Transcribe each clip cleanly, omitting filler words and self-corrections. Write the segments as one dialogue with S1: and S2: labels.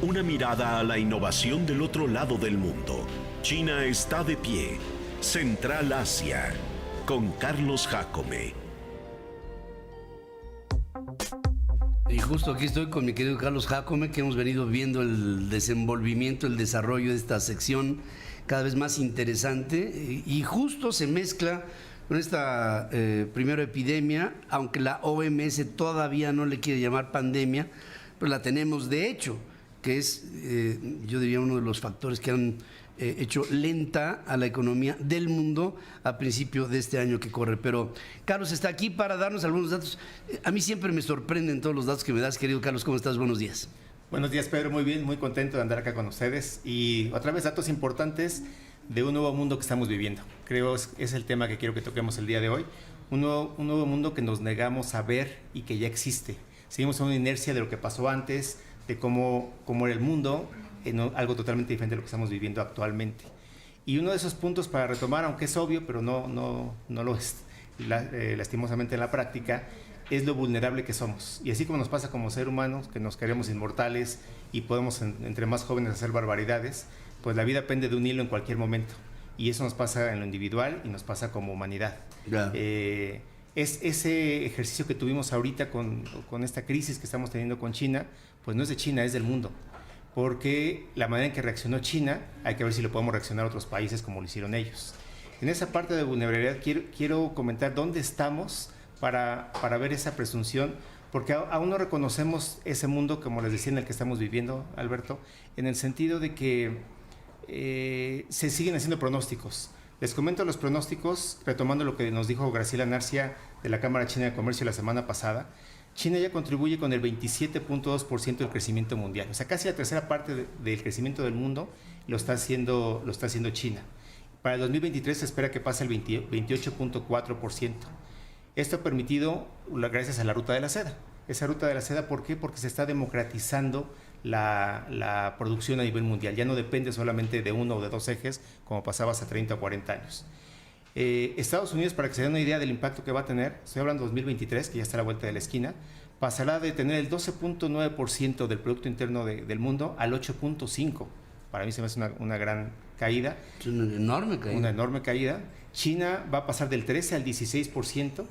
S1: Una mirada a la innovación del otro lado del mundo. China está de pie. Central Asia. Con Carlos Jácome.
S2: Y justo aquí estoy con mi querido Carlos Jácome, que hemos venido viendo el desenvolvimiento, el desarrollo de esta sección cada vez más interesante, y justo se mezcla con esta primera epidemia, aunque la OMS todavía no le quiere llamar pandemia, pero la tenemos de hecho, que es, yo diría, uno de los factores que han hecho lenta a la economía del mundo a principio de este año que corre. Pero Carlos está aquí para darnos algunos datos. A mí siempre me sorprenden todos los datos que me das, querido Carlos. ¿Cómo estás? Buenos días.
S3: Buenos días, Pedro. Muy bien, muy contento de andar acá con ustedes. Y otra vez datos importantes de un nuevo mundo que estamos viviendo. Creo es el tema que quiero que toquemos el día de hoy. Un nuevo mundo que nos negamos a ver y que ya existe. Seguimos en una inercia de lo que pasó antes, de cómo era el mundo, en algo totalmente diferente de lo que estamos viviendo actualmente. Y uno de esos puntos para retomar, aunque es obvio, pero no lo es lastimosamente en la práctica, es lo vulnerable que somos. Y así como nos pasa como ser humanos, que nos queremos inmortales y podemos entre más jóvenes hacer barbaridades, pues la vida pende de un hilo en cualquier momento. Y eso nos pasa en lo individual y nos pasa como humanidad.
S2: Claro.
S3: Es ese ejercicio que tuvimos ahorita con esta crisis que estamos teniendo con China, pues no es de China, es del mundo. Porque la manera en que reaccionó China, hay que ver si lo podemos reaccionar a otros países como lo hicieron ellos. En esa parte de vulnerabilidad quiero comentar dónde estamos para ver esa presunción, porque aún no reconocemos ese mundo, como les decía, en el que estamos viviendo, Alberto, en el sentido de que se siguen haciendo pronósticos. Les comento los pronósticos, retomando lo que nos dijo Graciela Narcia de la Cámara China de Comercio la semana pasada. China ya contribuye con el 27.2% del crecimiento mundial. O sea, casi la tercera parte del crecimiento del mundo lo está haciendo China. Para el 2023 se espera que pase el 28.4%. Esto ha permitido gracias a la ruta de la seda. Esa ruta de la seda, ¿por qué? Porque se está democratizando la producción a nivel mundial. Ya no depende solamente de uno o de dos ejes, como pasaba hace 30 o 40 años. Estados Unidos, para que se den una idea del impacto que va a tener, estoy hablando de 2023, que ya está a la vuelta de la esquina, pasará de tener el 12.9% del Producto Interno del mundo al 8.5%. Para mí se me hace una gran caída.
S2: Es una enorme caída.
S3: Una enorme caída. China va a pasar del 13 al 16%,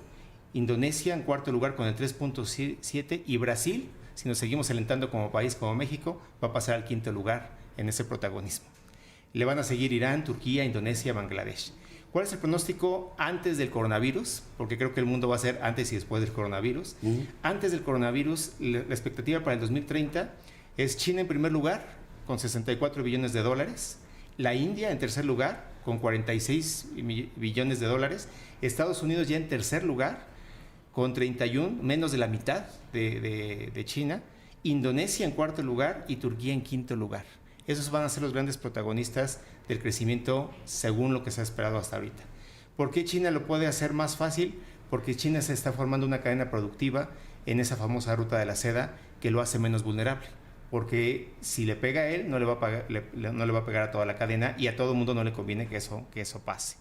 S3: Indonesia en cuarto lugar con el 3.7%, y Brasil, si nos seguimos alentando como país, como México, va a pasar al quinto lugar en ese protagonismo. Le van a seguir Irán, Turquía, Indonesia, Bangladesh. ¿Cuál es el pronóstico antes del coronavirus? Porque creo que el mundo va a ser antes y después del coronavirus. Antes del coronavirus, la expectativa para el 2030 es China en primer lugar, con 64 billones de dólares. La India en tercer lugar, con 46 billones de dólares. Estados Unidos ya en tercer lugar, con 31, menos de la mitad de China. Indonesia en cuarto lugar y Turquía en quinto lugar. Esos van a ser los grandes protagonistas del crecimiento según lo que se ha esperado hasta ahorita. ¿Por qué China lo puede hacer más fácil? Porque China se está formando una cadena productiva en esa famosa ruta de la seda que lo hace menos vulnerable. Porque si le pega a él, no le va a pegar a toda la cadena, y a todo el mundo no le conviene que eso pase.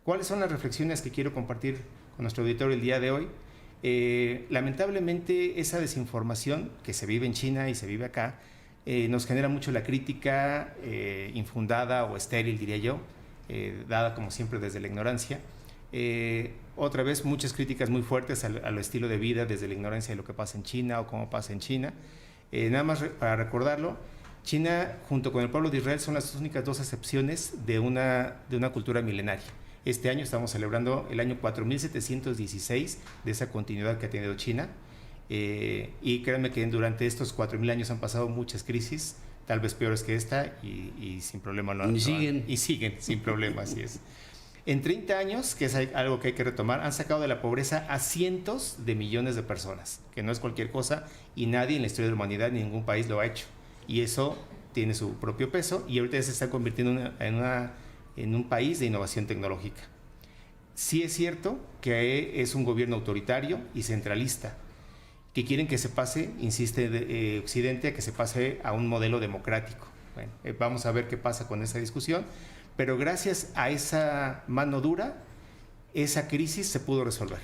S3: ¿Cuáles son las reflexiones que quiero compartir con nuestro auditorio el día de hoy? Lamentablemente, esa desinformación que se vive en China y se vive acá, nos genera mucho la crítica infundada o estéril, diría yo, dada como siempre desde la ignorancia. Otra vez, muchas críticas muy fuertes al estilo de vida desde la ignorancia de lo que pasa en China o cómo pasa en China. Nada más para recordarlo, China junto con el pueblo de Israel son las únicas dos excepciones de una cultura milenaria. Este año estamos celebrando el año 4716 de esa continuidad que ha tenido China. Y créanme que durante estos 4000 años han pasado muchas crisis, tal vez peores que esta, y sin problema
S2: Y
S3: siguen sin problema, así es. En 30 años, que es algo que hay que retomar, han sacado de la pobreza a cientos de millones de personas, que no es cualquier cosa, y nadie en la historia de la humanidad, ni ningún país lo ha hecho. Y eso tiene su propio peso, y ahorita ya se está convirtiendo en un país de innovación tecnológica. Sí es cierto que es un gobierno autoritario y centralista, que quieren que se pase, insiste Occidente, a que se pase a un modelo democrático. Bueno, vamos a ver qué pasa con esa discusión, pero gracias a esa mano dura, esa crisis se pudo resolver.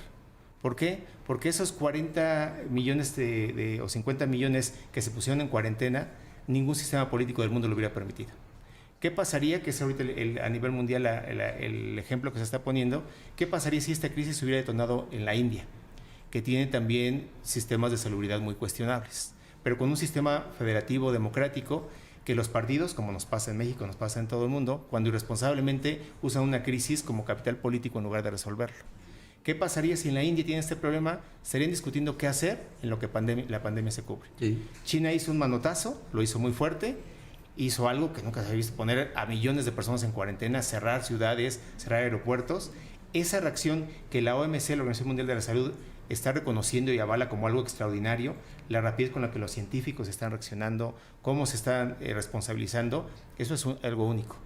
S3: ¿Por qué? Porque esos 40 millones o 50 millones que se pusieron en cuarentena ningún sistema político del mundo lo hubiera permitido. ¿Qué pasaría, que es ahorita a nivel mundial el ejemplo que se está poniendo, qué pasaría si esta crisis se hubiera detonado en la India, que tiene también sistemas de salubridad muy cuestionables, pero con un sistema federativo democrático que los partidos, como nos pasa en México, nos pasa en todo el mundo, cuando irresponsablemente usan una crisis como capital político en lugar de resolverlo? ¿Qué pasaría si en la India tienen este problema? Estarían discutiendo qué hacer en lo que la pandemia se cubre.
S2: Sí.
S3: China hizo un manotazo, lo hizo muy fuerte, hizo algo que nunca se había visto, poner a millones de personas en cuarentena, cerrar ciudades, cerrar aeropuertos. Esa reacción que la OMC, la Organización Mundial de la Salud, está reconociendo y avala como algo extraordinario, la rapidez con la que los científicos están reaccionando, cómo se están responsabilizando, eso es algo único.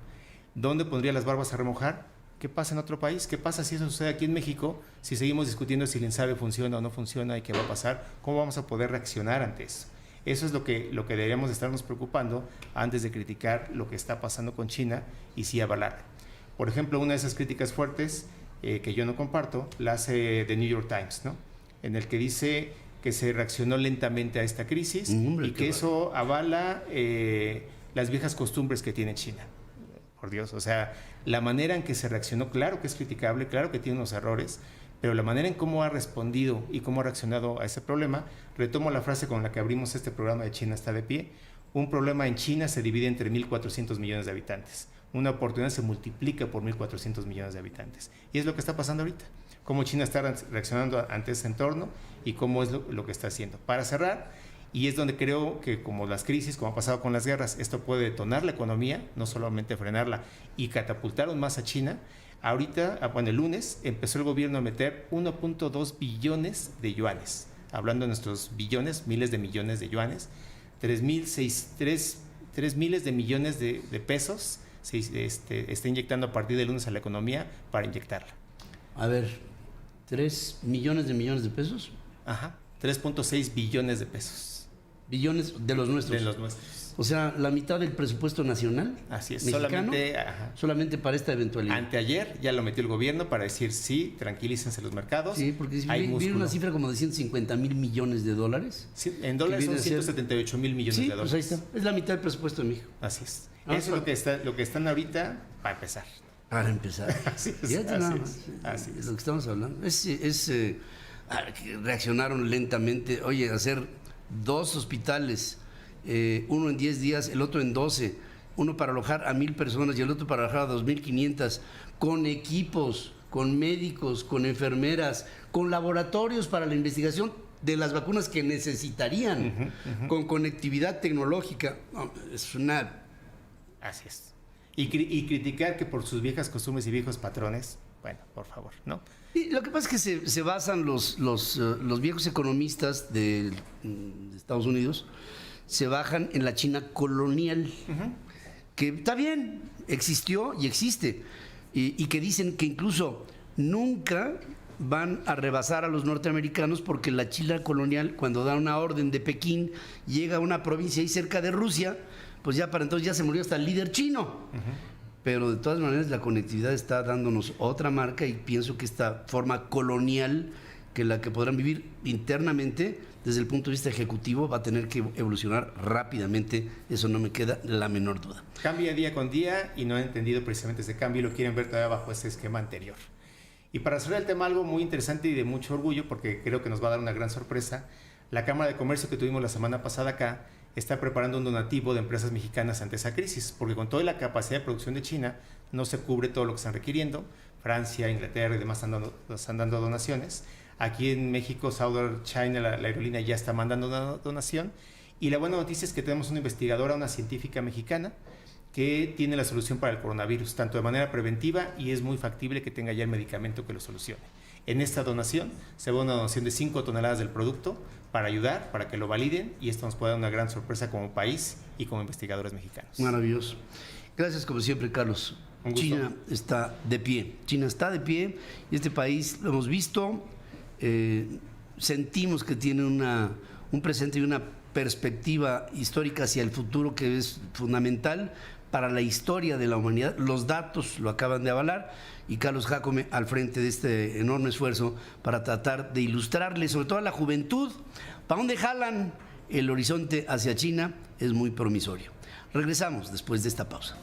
S3: ¿Dónde pondría las barbas a remojar? ¿Qué pasa en otro país? ¿Qué pasa si eso sucede aquí en México? Si seguimos discutiendo si el INSABI funciona o no funciona y qué va a pasar, ¿cómo vamos a poder reaccionar ante eso? Eso es lo que deberíamos estarnos preocupando antes de criticar lo que está pasando con China y sí avalarlo. Por ejemplo, una de esas críticas fuertes que yo no comparto la hace The New York Times, ¿no? En el que dice que se reaccionó lentamente a esta crisis y que eso avala las viejas costumbres que tiene China. Por Dios, o sea, la manera en que se reaccionó, claro que es criticable, claro que tiene unos errores, pero la manera en cómo ha respondido y cómo ha reaccionado a ese problema, retomo la frase con la que abrimos este programa de China está de pie, un problema en China se divide entre 1.400 millones de habitantes, una oportunidad se multiplica por 1.400 millones de habitantes, y es lo que está pasando ahorita, cómo China está reaccionando ante ese entorno y cómo es lo que está haciendo. Para cerrar, y es donde creo que como las crisis, como ha pasado con las guerras, esto puede detonar la economía, no solamente frenarla y catapultar aún más a China. Ahorita, bueno, el lunes empezó el gobierno a meter 1.2 billones de yuanes, hablando de nuestros billones, miles de millones de yuanes, 3 miles de millones de pesos se está inyectando a partir del lunes a la economía para inyectarla.
S2: A ver, 3 millones de pesos.
S3: Ajá, 3.6 billones de pesos.
S2: Billones de los nuestros.
S3: De los nuestros.
S2: O sea, la mitad del presupuesto nacional.
S3: Así es,
S2: mexicano, solamente para esta eventualidad.
S3: Anteayer ya lo metió el gobierno para decir sí, tranquilícense los mercados.
S2: Sí, porque vi una cifra como de 150,000 millones de dólares.
S3: Sí, en dólares son 178,000 millones de dólares.
S2: Pues ahí está. Es la mitad del presupuesto de México.
S3: Así es. Eso es lo que están ahorita para empezar.
S2: Para empezar.
S3: Así es.
S2: Fíjate nada más.
S3: Así es.
S2: Lo que estamos hablando. Reaccionaron lentamente. Oye, hacer 2 hospitales, uno en 10 días, el otro en 12, uno para alojar a 1,000 personas y el otro para alojar a 2,500, con equipos, con médicos, con enfermeras, con laboratorios para la investigación de las vacunas que necesitarían, con conectividad tecnológica. No, es una...
S3: Así es. Y criticar que por sus viejas costumbres y viejos patrones, bueno, por favor, ¿no?
S2: Y lo que pasa es que se basan los viejos economistas de Estados Unidos, se bajan en la China colonial, que está bien, existió y existe, y que dicen que incluso nunca van a rebasar a los norteamericanos porque la China colonial, cuando da una orden de Pekín, llega a una provincia ahí cerca de Rusia, pues ya para entonces ya se murió hasta el líder chino. Pero de todas maneras la conectividad está dándonos otra marca y pienso que esta forma colonial que la que podrán vivir internamente desde el punto de vista ejecutivo va a tener que evolucionar rápidamente, eso no me queda la menor duda.
S3: Cambia día con día y no han entendido precisamente ese cambio y lo quieren ver todavía bajo ese esquema anterior. Y para cerrar el tema, algo muy interesante y de mucho orgullo, porque creo que nos va a dar una gran sorpresa, la Cámara de Comercio que tuvimos la semana pasada acá está preparando un donativo de empresas mexicanas ante esa crisis, porque con toda la capacidad de producción de China no se cubre todo lo que están requiriendo. Francia, Inglaterra y demás están dando donaciones. Aquí en México, Southern China, la aerolínea, ya está mandando una donación. Y la buena noticia es que tenemos una investigadora, una científica mexicana, que tiene la solución para el coronavirus, tanto de manera preventiva y es muy factible que tenga ya el medicamento que lo solucione. En esta donación se va una donación de 5 toneladas del producto para ayudar, para que lo validen y esto nos puede dar una gran sorpresa como país y como investigadores mexicanos.
S2: Maravilloso. Gracias como siempre, Carlos. China está de pie. China está de pie y este país lo hemos visto, sentimos que tiene un presente y una perspectiva histórica hacia el futuro que es fundamental para la historia de la humanidad. Los datos lo acaban de avalar y Carlos Jácome al frente de este enorme esfuerzo para tratar de ilustrarle, sobre todo a la juventud, para dónde jalan el horizonte hacia China, es muy promisorio. Regresamos después de esta pausa.